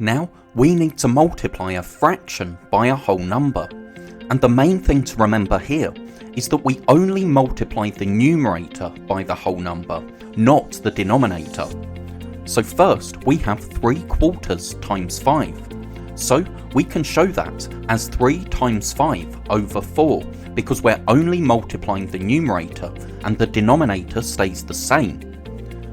Now we need to multiply a fraction by a whole number, and the main thing to remember here is that we only multiply the numerator by the whole number, not the denominator. So first we have 3/4 times 5, so we can show that as 3 times 5 over 4 because we're only multiplying the numerator and the denominator stays the same.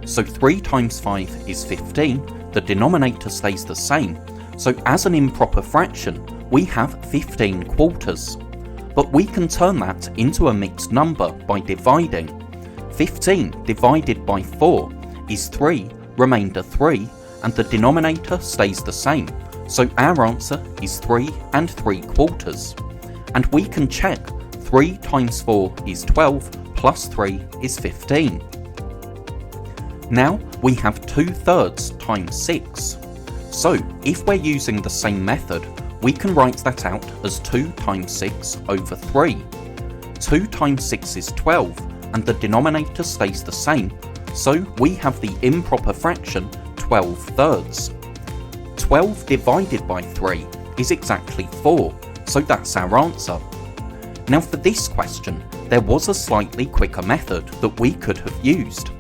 So 3 times 5 is 15, the denominator stays the same, so as an improper fraction we have 15/4. But we can turn that into a mixed number by dividing. 15 divided by 4 is 3, remainder 3, and the denominator stays the same, so our answer is 3 3/4. And we can check 3 times 4 is 12 plus 3 is 15. Now we have 2/3 times 6. So if we're using the same method, we can write that out as 2 times 6 over 3. 2 times 6 is 12 and the denominator stays the same, so we have the improper fraction 12/3. 12 divided by 3 is exactly 4, so that's our answer. Now for this question, there was a slightly quicker method that we could have used.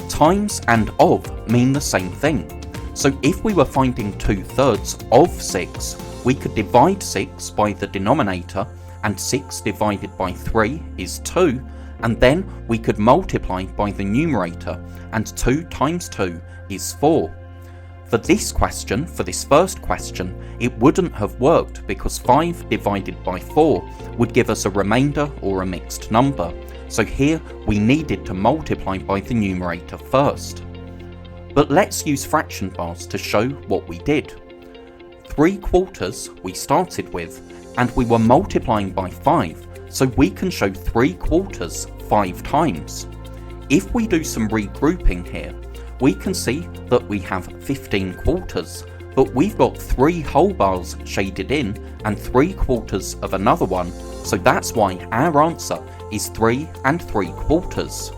Times and of mean the same thing, so if we were finding 2/3 of 6, we could divide 6 by the denominator, and 6 divided by 3 is 2, and then we could multiply by the numerator, and 2 times 2 is 4. For this question, for this first question, it wouldn't have worked because 5 divided by 4 would give us a remainder or a mixed number, so here we needed to multiply by the numerator first. But let's use fraction bars to show what we did. 3/4 we started with, and we were multiplying by 5, so we can show 3/4 5 times. If we do some regrouping here, we can see that we have 15/4, but we've got 3 whole bars shaded in and 3/4 of another one, so that's why our answer is 3 3/4.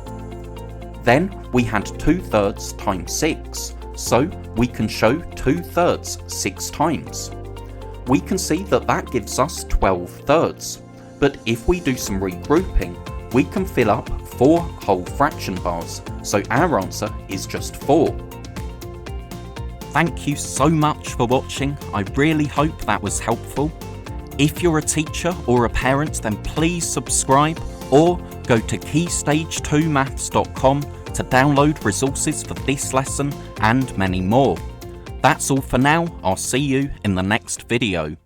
Then we had 2/3 times 6, so we can show 2/3 6 times. We can see that that gives us 12/3, but if we do some regrouping, we can fill up 4 whole fraction bars, so our answer is just 4. Thank you so much for watching, I really hope that was helpful. If you're a teacher or a parent, then please subscribe or go to keystage2maths.com to download resources for this lesson and many more. That's all for now, I'll see you in the next video.